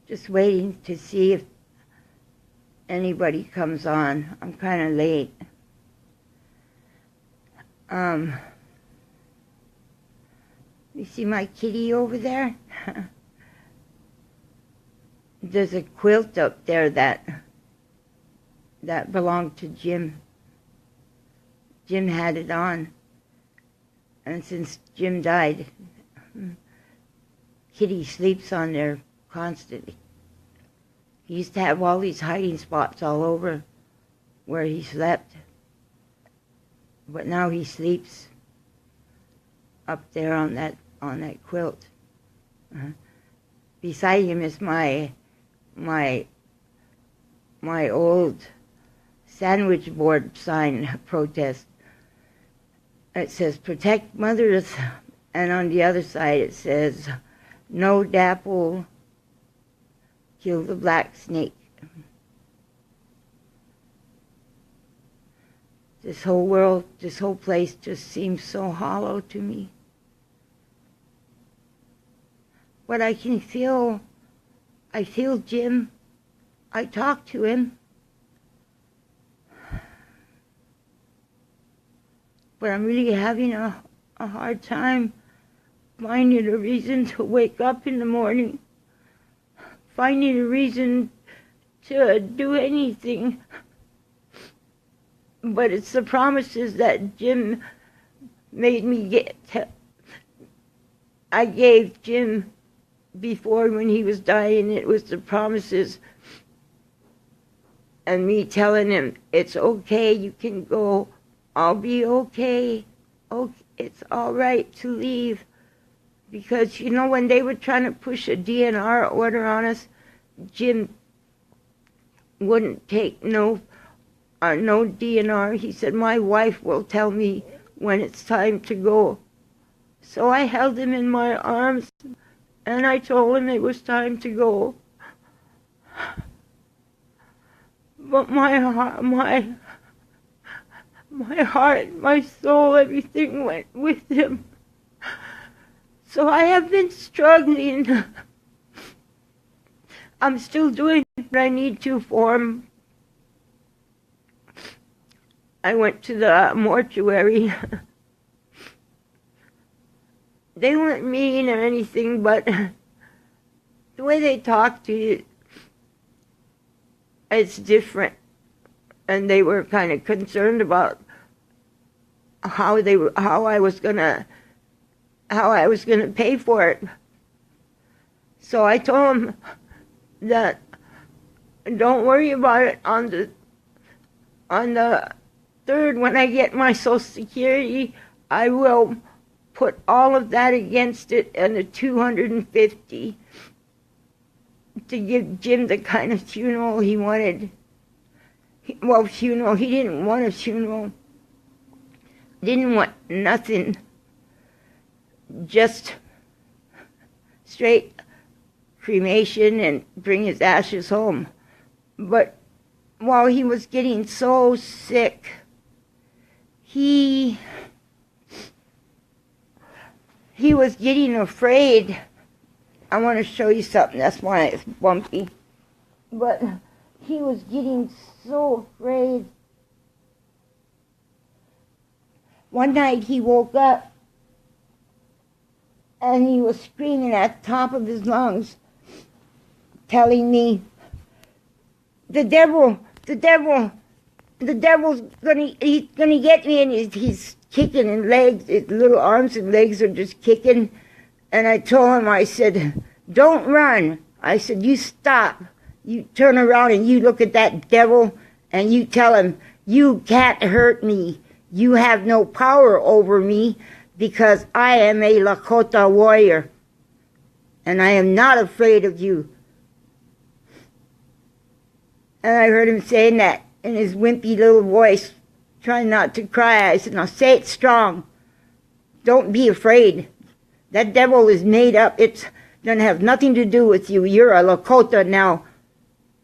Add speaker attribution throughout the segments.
Speaker 1: Just waiting to see if anybody comes on. I'm kind of late. You see my kitty over there? There's a quilt up there that belonged to Jim. Jim had it on. And since Jim died, Kitty sleeps on there constantly. He used to have all these hiding spots all over where he slept. But now he sleeps up there on that quilt. Beside him is my old sandwich board sign protest. It says, "Protect mothers," and on the other side it says, "No dapple, kill the black snake." This whole world, this whole place just seems so hollow to me. But I can feel Jim. I talk to him. But I'm really having a hard time finding a reason to wake up in the morning, finding a reason to do anything. But it's the promises that Jim made me get. I gave Jim before when he was dying. It was the promises and me telling him, "It's okay, you can go. I'll be okay. Oh, it's all right to leave." Because, you know, when they were trying to push a DNR order on us, Jim wouldn't take no DNR. He said, "My wife will tell me when it's time to go." So I held him in my arms, and I told him it was time to go. But my heart, my soul, everything went with him. So I have been struggling. I'm still doing what I need to for him. I went to the mortuary. They weren't mean or anything, but the way they talk to you, it's different. And they were kind of concerned about how I was gonna pay for it. So I told them that don't worry about it. On the 3rd, when I get my Social Security, I will put all of that against it and the $250 to give Jim the kind of funeral he wanted. Well, funeral, he didn't want a funeral. Didn't want nothing. Just straight cremation and bring his ashes home. But while he was getting so sick, he was getting afraid. I want to show you something. That's why it's bumpy. But he was getting so afraid. One night he woke up and he was screaming at the top of his lungs, telling me, the devil's gonna get me, and he's kicking in legs, his little arms and legs are just kicking. And I told him, I said, "Don't run." I said, "You stop. You turn around and you look at that devil and you tell him, you can't hurt me. You have no power over me because I am a Lakota warrior and I am not afraid of you." And I heard him saying that in his wimpy little voice, trying not to cry. I said, "Now say it strong. Don't be afraid. That devil is made up. It doesn't have nothing to do with you. You're a Lakota now.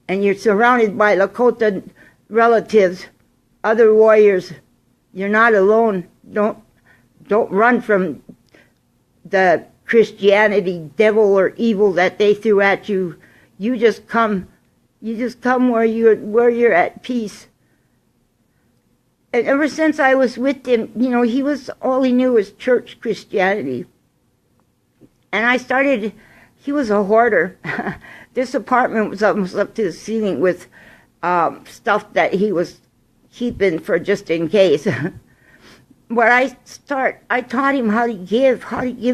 Speaker 1: And you're surrounded by Lakota relatives, other warriors. You're not alone. Don't run from the Christianity devil or evil that they threw at you. You just come where you're at peace. And ever since I was with him, all he knew was church Christianity. And he was a hoarder. This apartment was almost up to the ceiling with stuff that he was keeping for just in case. But I taught him how to give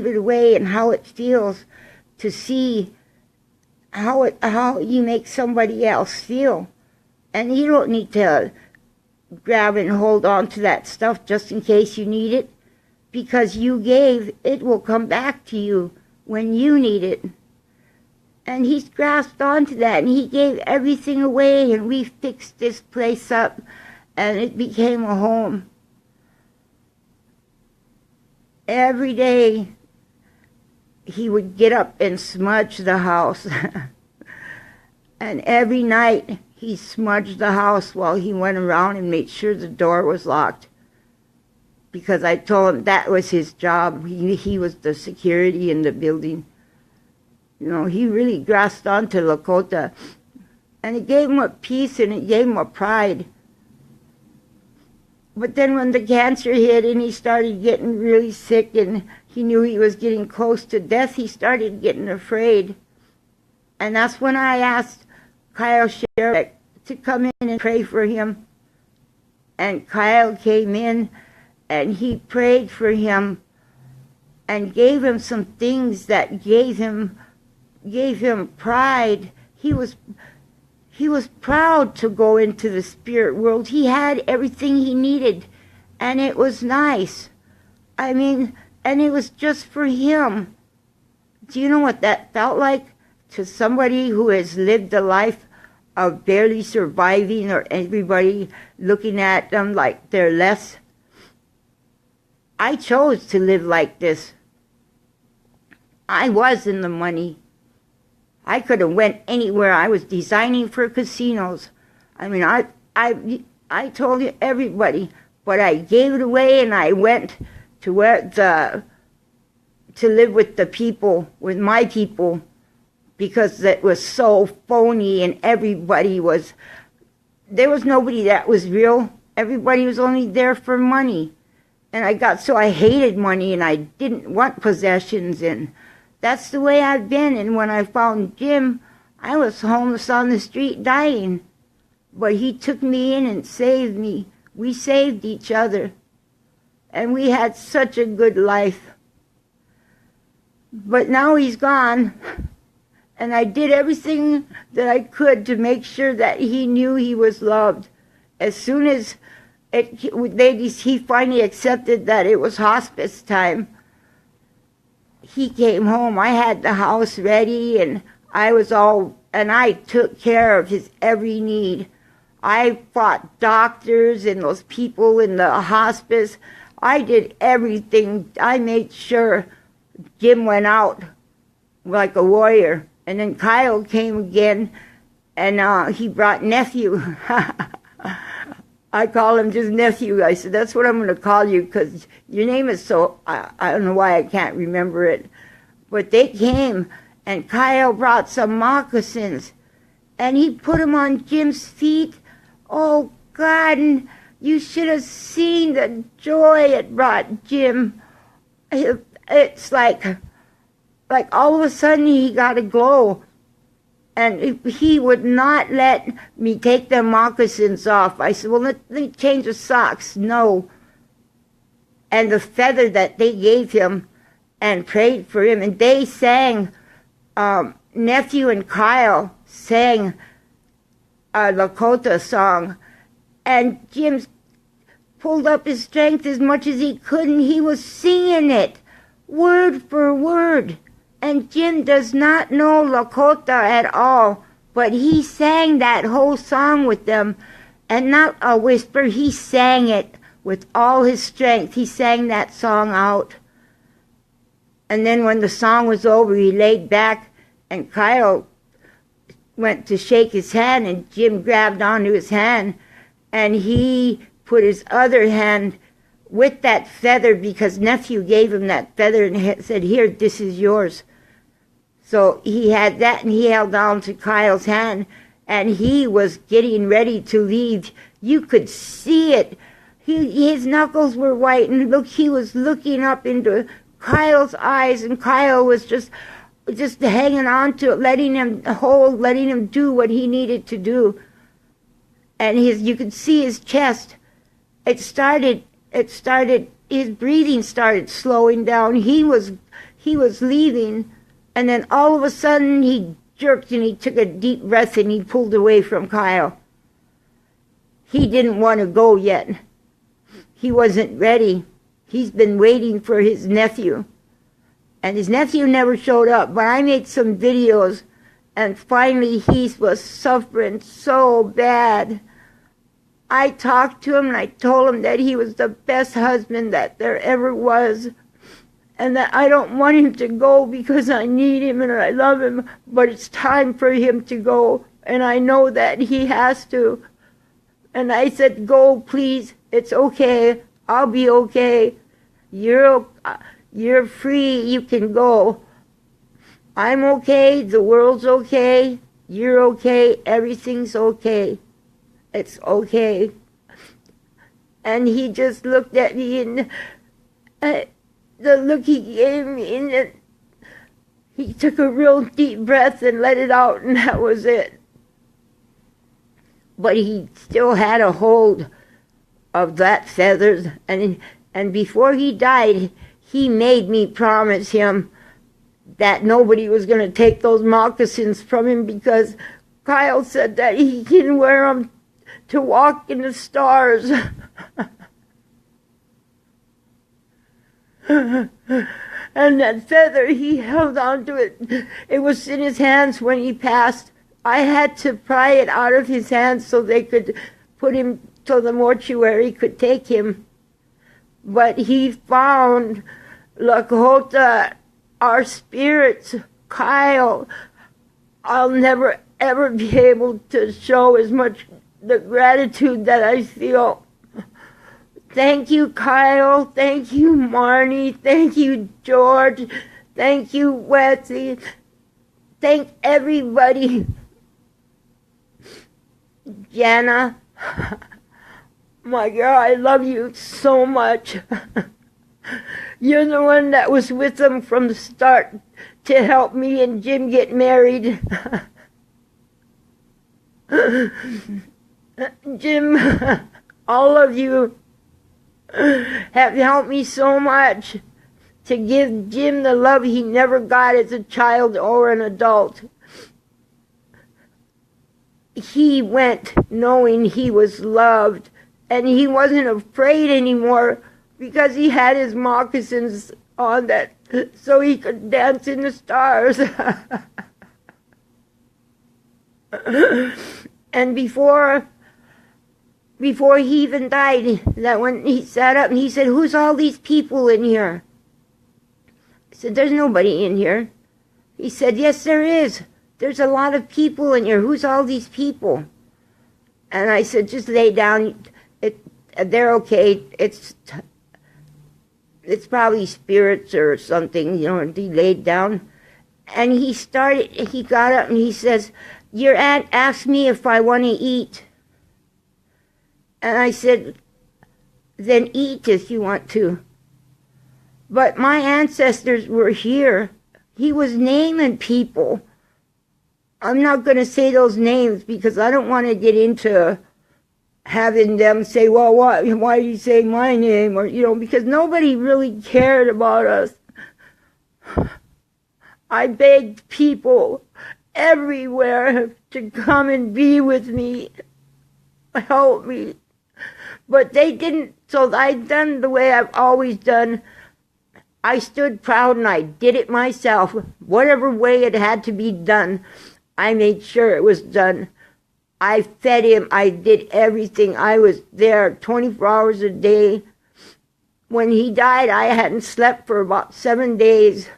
Speaker 1: it away, and how it feels to see how you make somebody else feel. And you don't need to grab and hold on to that stuff just in case you need it, because you gave, it will come back to you when you need it. And he's grasped onto that, and he gave everything away, and we fixed this place up, and it became a home. Every day he would get up and smudge the house. And every night he smudged the house while he went around and made sure the door was locked. Because I told him that was his job. He was the security in the building. He really grasped onto Lakota. And it gave him a peace, and it gave him a pride. But then when the cancer hit and he started getting really sick and he knew he was getting close to death, he started getting afraid. And that's when I asked Kyle Sherrick to come in and pray for him. And Kyle came in and he prayed for him and gave him some things that gave him pride. He was proud to go into the spirit world. He had everything he needed, and it was nice. And it was just for him. Do you know what that felt like to somebody who has lived a life of barely surviving, or everybody looking at them like they're less? I chose to live like this. I was in the money. I could have went anywhere. I was designing for casinos. I told you everybody, but I gave it away, and I went to live with the people, with my people, because it was so phony, and there was nobody that was real. Everybody was only there for money. And I hated money, and I didn't want possessions, and that's the way I've been. And when I found Jim, I was homeless on the street dying. But he took me in and saved me. We saved each other. And we had such a good life. But now he's gone. And I did everything that I could to make sure that he knew he was loved. As soon as he finally accepted that it was hospice time, he came home. I had the house ready, and I took care of his every need. I fought doctors and those people in the hospice. I did everything. I made sure Jim went out like a warrior. And then Kyle came again, and he brought nephew. I call him just nephew. I said, that's what I'm going to call you, because your name is so, I don't know why I can't remember it. But they came, and Kyle brought some moccasins, and he put them on Jim's feet. Oh, God, and you should have seen the joy it brought Jim. It's like all of a sudden he got a glow. And he would not let me take the moccasins off. I said, well, let me change the socks. No. And the feather that they gave him and prayed for him. And they sang, Nephew and Kyle sang a Lakota song. And Jim pulled up his strength as much as he could, and he was singing it, word for word. And Jim does not know Lakota at all, but he sang that whole song with them, and not a whisper. He sang it with all his strength. He sang that song out. And then when the song was over, he laid back, and Kyle went to shake his hand, and Jim grabbed onto his hand, and he put his other hand with that feather, because nephew gave him that feather and said, here, this is yours. So he had that, and he held on to Kyle's hand, and he was getting ready to leave. You could see it. His knuckles were white, and look, he was looking up into Kyle's eyes, and Kyle was just hanging on to it, letting him do what he needed to do. And you could see his chest. His breathing started slowing down. He was leaving, and then all of a sudden he jerked and he took a deep breath and he pulled away from Kyle. He didn't want to go yet. He wasn't ready. He's been waiting for his nephew. And his nephew never showed up, but I made some videos, and finally he was suffering so bad. I talked to him and I told him that he was the best husband that there ever was, and that I don't want him to go because I need him and I love him, but it's time for him to go, and I know that he has to. And I said, go, please. It's okay. I'll be okay. You're free. You can go. I'm okay. The world's okay. You're okay. Everything's okay. It's okay. And he just looked at me, and the look he gave me, and he took a real deep breath and let it out, and that was it. But he still had a hold of that feathers, and before he died, he made me promise him that nobody was going to take those moccasins from him, because Kyle said that he can wear them to walk in the stars. And that feather, he held on to it. It was in his hands when he passed. I had to pry it out of his hands so they could put him, so the mortuary could take him. But he found Lakota, our spirits, Kyle. I'll never ever be able to show as much the gratitude that I feel. Thank you, Kyle. Thank you, Marnie. Thank you, George. Thank you, Wesley. Thank everybody. Jana, my girl, I love you so much. You're the one that was with them from the start to help me and Jim get married. Jim, all of you have helped me so much to give Jim the love he never got as a child or an adult. He went knowing he was loved, and he wasn't afraid anymore because he had his moccasins on that so he could dance in the stars. And before he even died, that when he sat up and he said, "Who's all these people in here?" I said, "There's nobody in here." He said, "Yes, there is. There's a lot of people in here. Who's all these people?" And I said, "Just lay down. They're okay. It's probably spirits or something, you know." And he laid down. And he got up and he says, "Your aunt asked me if I want to eat." And I said, "Then eat if you want to." But my ancestors were here. He was naming people. I'm not going to say those names because I don't want to get into having them say, "Well, why do you say my name?" Or, you know, because nobody really cared about us. I begged people everywhere to come and be with me, help me. But they didn't, so I'd done the way I've always done. I stood proud and I did it myself. Whatever way it had to be done, I made sure it was done. I fed him. I did everything. I was there 24 hours a day. When he died, I hadn't slept for about 7 days.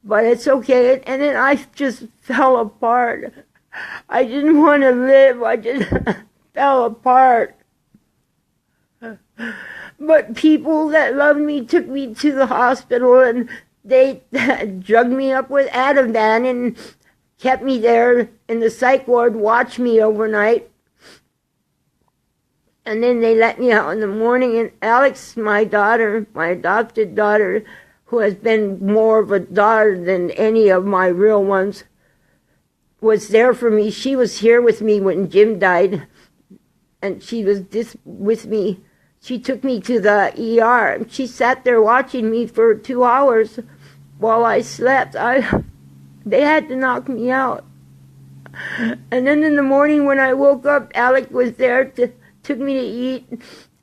Speaker 1: But it's okay. And then I just fell apart. I didn't want to live. I just fell apart. But people that loved me took me to the hospital, and they drugged me up with Ativan and kept me there in the psych ward, watched me overnight. And then they let me out in the morning, and Alex, my daughter, my adopted daughter, who has been more of a daughter than any of my real ones, was there for me. She was here with me when Jim died, and she was with me. She took me to the ER, and she sat there watching me for 2 hours while I slept. They had to knock me out. And then in the morning when I woke up, Alec was there, took me to eat,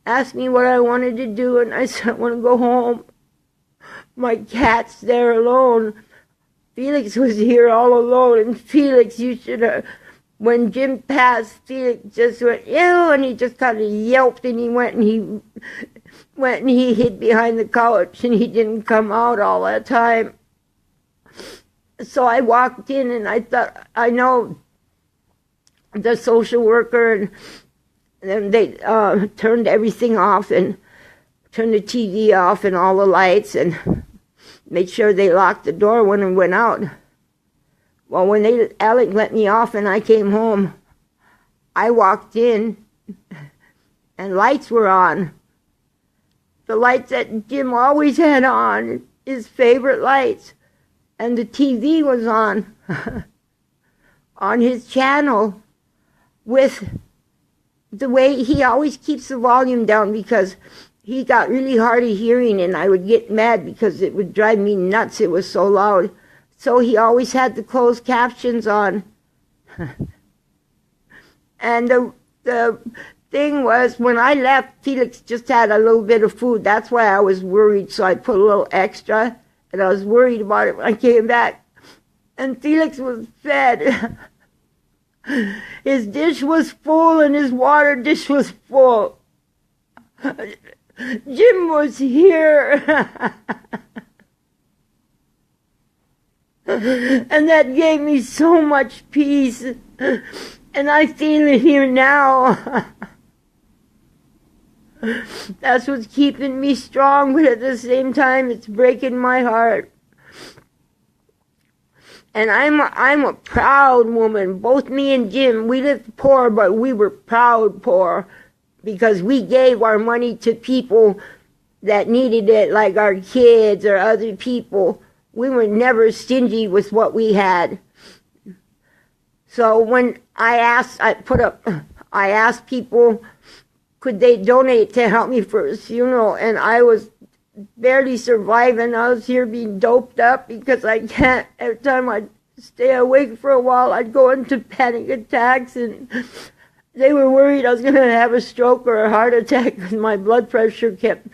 Speaker 1: asked me what I wanted to do, and I said, I want to go home. My cat's there alone. Felix was here all alone, and Felix, you should have, when Jim passed, Felix just went, ew, and he just kind of yelped, and he went and he hid behind the couch, and he didn't come out all that time. So I walked in, and I thought, I know the social worker, and they turned everything off and turned the TV off and all the lights and made sure they locked the door when I went out. Well, when Alec let me off and I came home, I walked in and lights were on. The lights that Jim always had on, his favorite lights. And the TV was on, on his channel, with the way he always keeps the volume down because he got really hard of hearing, and I would get mad because it would drive me nuts. It was so loud. So he always had the closed captions on. And the thing was, when I left, Felix just had a little bit of food. That's why I was worried, so I put a little extra, and I was worried about it when I came back. And Felix was fed. His dish was full, and his water dish was full. Jim was here. And that gave me so much peace. And I feel it here now. That's what's keeping me strong, but at the same time, it's breaking my heart. And I'm a proud woman. Both me and Jim, we lived poor, but we were proud poor because we gave our money to people that needed it, like our kids or other people. We were never stingy with what we had. So when I asked people, could they donate to help me for his funeral, and I was barely surviving. I was here being doped up because I can't. Every time I'd stay awake for a while, I'd go into panic attacks, and they were worried I was going to have a stroke or a heart attack because my blood pressure kept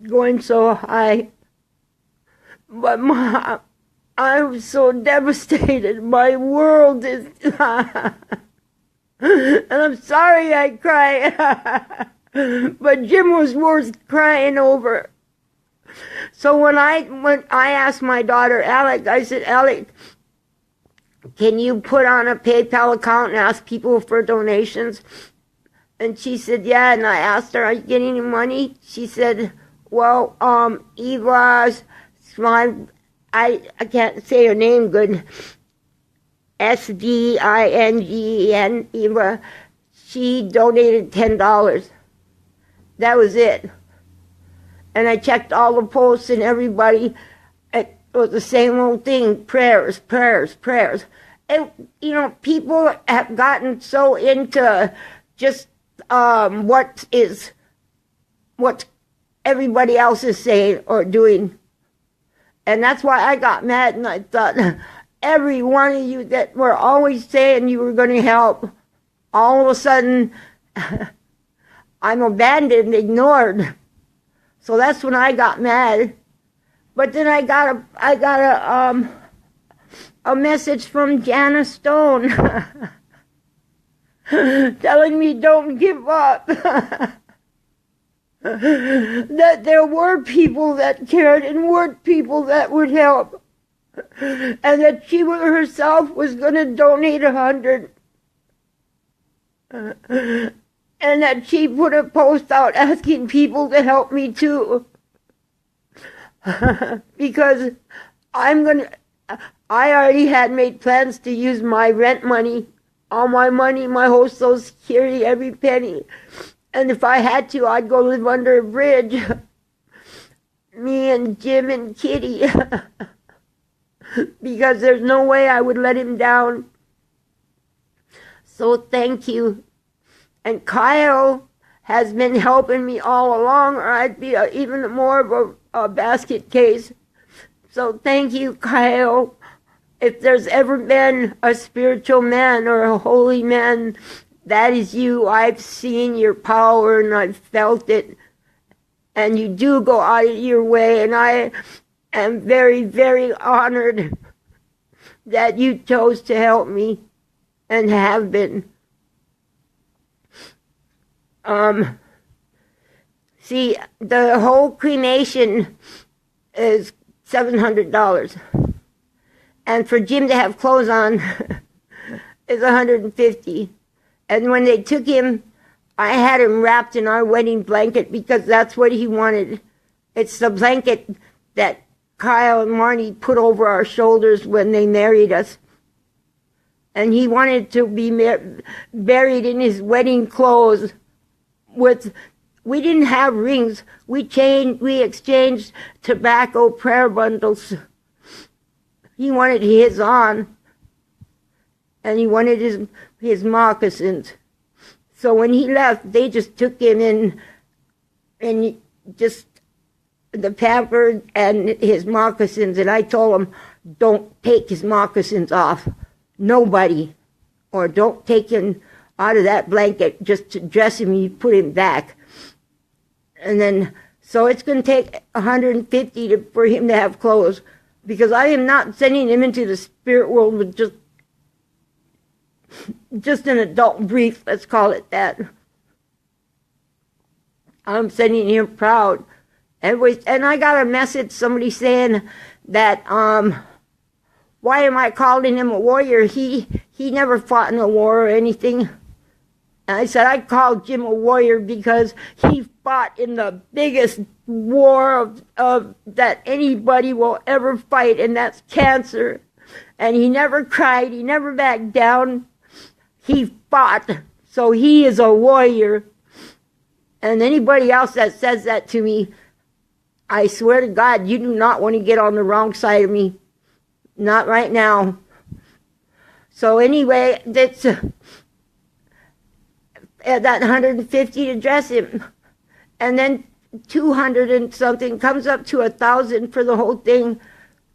Speaker 1: going so high. But I was so devastated. My world is... And I'm sorry I cry. But Jim was worth crying over. So when I asked my daughter, Alec, I said, Alec, can you put on a PayPal account and ask people for donations? And she said, yeah. And I asked her, are you getting any money? She said, well, Eva's, I can't say her name good, SDINGEN, Eva, she donated $10. That was it. And I checked all the posts, and everybody, it was the same old thing, prayers, prayers, prayers. And, you know, people have gotten so into just what everybody else is saying or doing. And that's why I got mad, and I thought, every one of you that were always saying you were going to help, all of a sudden, I'm abandoned, ignored. So that's when I got mad. But then I got a message from Janice Stone telling me don't give up. That there were people that cared and were people that would help. And that she herself was going to donate 100. And that she put a post out asking people to help me too. Because I already had made plans to use my rent money, all my money, my whole Social Security, every penny. And if I had to, I'd go live under a bridge. Me and Jim and Kitty. Because there's no way I would let him down. So thank you. And Kyle has been helping me all along, or I'd be even more of a basket case. So thank you, Kyle. If there's ever been a spiritual man or a holy man, that is you. I've seen your power and I've felt it. And you do go out of your way, and I am very, very honored that you chose to help me and have been. See, the whole cremation is $700. And for Jim to have clothes on is $150. And when they took him, I had him wrapped in our wedding blanket because that's what he wanted. It's the blanket that Kyle and Marnie put over our shoulders when they married us. And he wanted to be buried in his wedding clothes. We didn't have rings. We exchanged tobacco prayer bundles. He wanted his on, and he wanted his moccasins. So when he left, they just took him in, and just the pamper and his moccasins. And I told him, don't take his moccasins off. Nobody. Or don't take him out of that blanket just to dress him. You put him back. And then, so it's going to take $150 for him to have clothes. Because I am not sending him into the spirit world with just an adult brief, let's call it that. I'm sending him proud. And I got a message, somebody saying that, why am I calling him a warrior? He never fought in a war or anything. And I said, I called Jim a warrior because he fought in the biggest war of that anybody will ever fight, and that's cancer. And he never cried. He never backed down. He fought. So he is a warrior. And anybody else that says that to me, I swear to God, you do not want to get on the wrong side of me. Not right now. So anyway, that's that $150 to dress him. And then 200 and something comes up to $1,000 for the whole thing,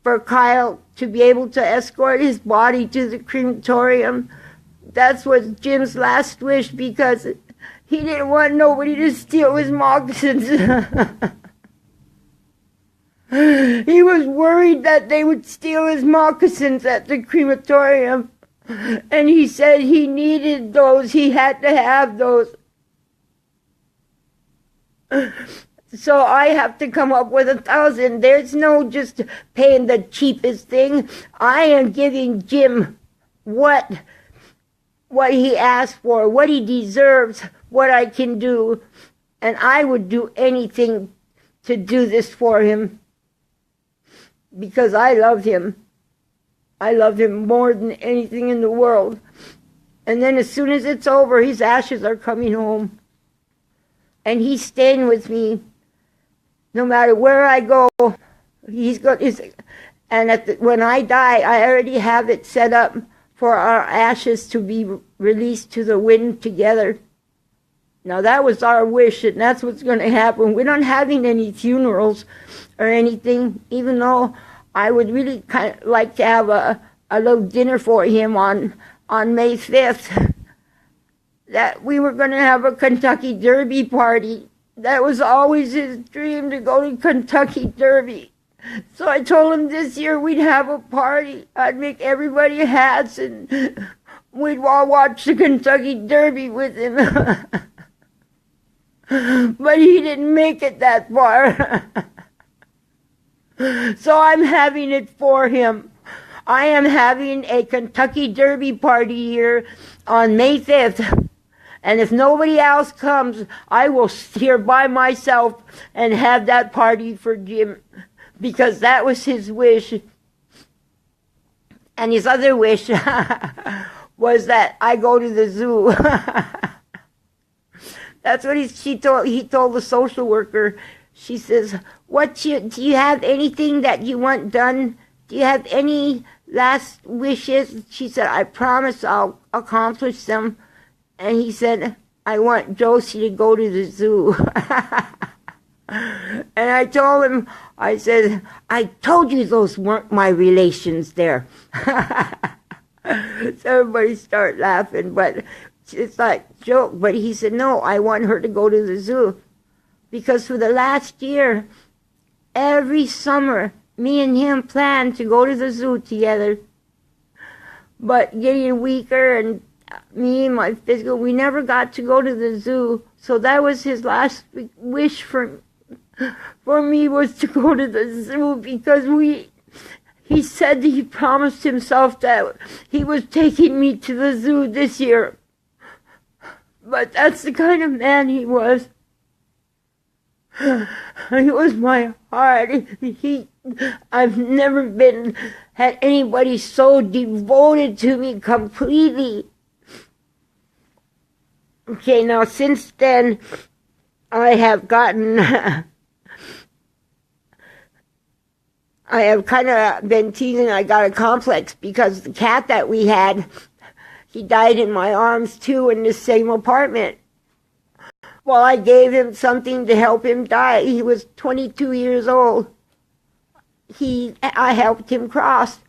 Speaker 1: for Kyle to be able to escort his body to the crematorium. That's was Jim's last wish, because he didn't want nobody to steal his moccasins. He was worried that they would steal his moccasins at the crematorium. And he said he needed those. He had to have those. So I have to come up with $1,000. There's no just paying the cheapest thing. I am giving Jim what he asked for, what he deserves, what I can do. And I would do anything to do this for him. Because I love him. I love him more than anything in the world. And then as soon as it's over, his ashes are coming home. And he's staying with me. No matter where I go, he's got his... And when I die, I already have it set up for our ashes to be released to the wind together. Now that was our wish, and that's what's going to happen. We're not having any funerals or anything, even though I would really kind of like to have a little dinner for him on May 5th. That we were going to have a Kentucky Derby party. That was always his dream, to go to Kentucky Derby. So I told him this year we'd have a party. I'd make everybody hats, and we'd all watch the Kentucky Derby with him. But he didn't make it that far. So I'm having it for him. I am having a Kentucky Derby party here on May 5th. And if nobody else comes, I will sit here by myself and have that party for Jim. Because that was his wish. And his other wish was that I go to the zoo. That's what he told the social worker. She says, do you have anything that you want done? Do you have any last wishes? She said, I promise I'll accomplish them. And he said, I want Josie to go to the zoo. And I told him, I said, I told you those weren't my relations there. So everybody started laughing, but it's like joke. But he said, no, I want her to go to the zoo. Because for the last year, every summer, me and him planned to go to the zoo together. But getting weaker, and me, my physical, we never got to go to the zoo. So that was his last wish for me, was to go to the zoo, because he said that he promised himself that he was taking me to the zoo this year. But that's the kind of man he was. He was my heart. I've never had anybody so devoted to me completely. Okay, now since then, I have gotten, I have kind of been teasing. I got a complex because the cat that we had, he died in my arms too, in the same apartment. Well, I gave him something to help him die. He was 22 years old. I helped him cross,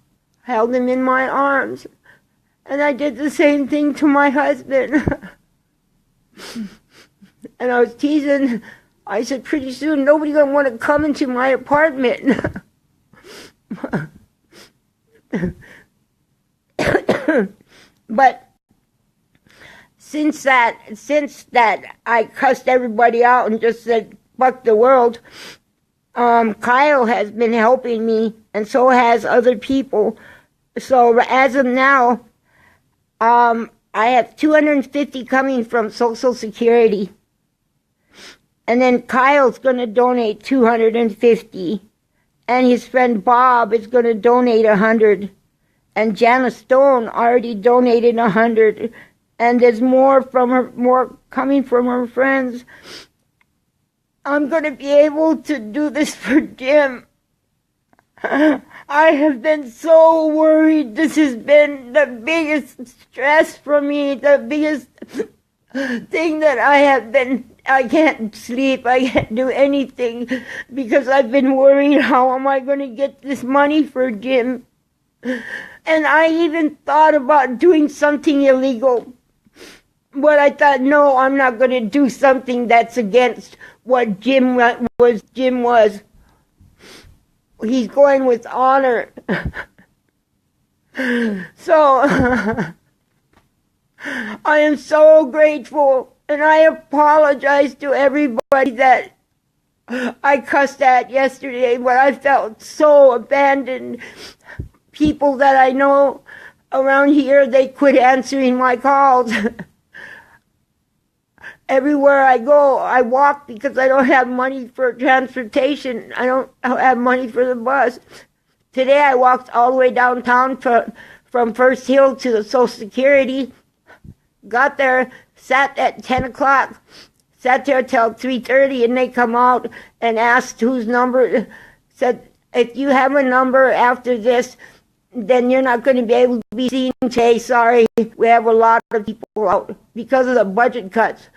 Speaker 1: held him in my arms, and I did the same thing to my husband. And I was teasing. I said, pretty soon nobody's going to want to come into my apartment. But since that I cussed everybody out and just said, fuck the world, Kyle has been helping me, and so has other people. So as of now, I have $250 coming from Social Security. And then Kyle's going to donate $250. And his friend Bob is going to donate $100. And Janice Stone already donated $100. And there's more coming from her friends. I'm going to be able to do this for Jim. I have been so worried. This has been the biggest stress for me, the biggest thing that I can't sleep, I can't do anything, because I've been worried, how am I going to get this money for Jim? And I even thought about doing something illegal. But I thought, no, I'm not going to do something that's against what Jim was. He's going with honor. So, I am so grateful, and I apologize to everybody that I cussed at yesterday, but I felt so abandoned. People that I know around here, they quit answering my calls. Everywhere I go, I walk because I don't have money for transportation. I don't have money for the bus. Today I walked all the way downtown from First Hill to the Social Security. Got there, sat at 10 o'clock, sat there till 3:30, and they come out and asked whose number. Said, if you have a number after this, then you're not going to be able to be seen today. Sorry, we have a lot of people out because of the budget cuts.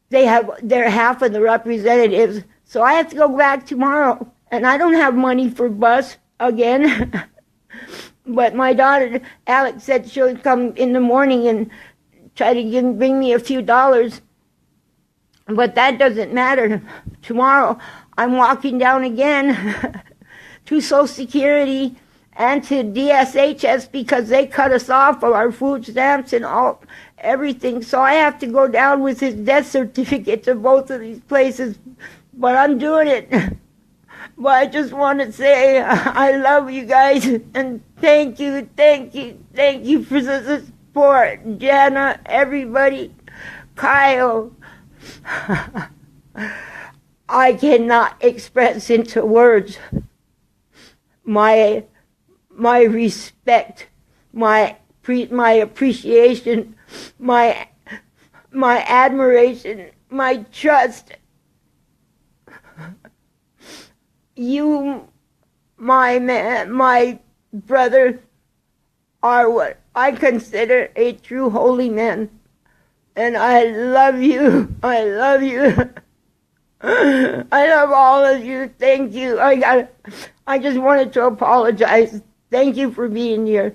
Speaker 1: They're half of the representatives, so I have to go back tomorrow, and I don't have money for bus again. But my daughter, Alex, said she'll come in the morning and try to bring me a few dollars. But that doesn't matter. Tomorrow, I'm walking down again to Social Security and to DSHS because they cut us off of our food stamps and everything. So I have to go down with his death certificate to both of these places. But I'm doing it. But I just want to say I love you guys, and thank you for the support. Jana, everybody, Kyle. I cannot express into words my my respect, my appreciation, my admiration, my trust. You, my man, my brother, are what I consider a true holy man. And I love you. I love you. I love all of you. Thank you. I just wanted to apologize. Thank you for being here.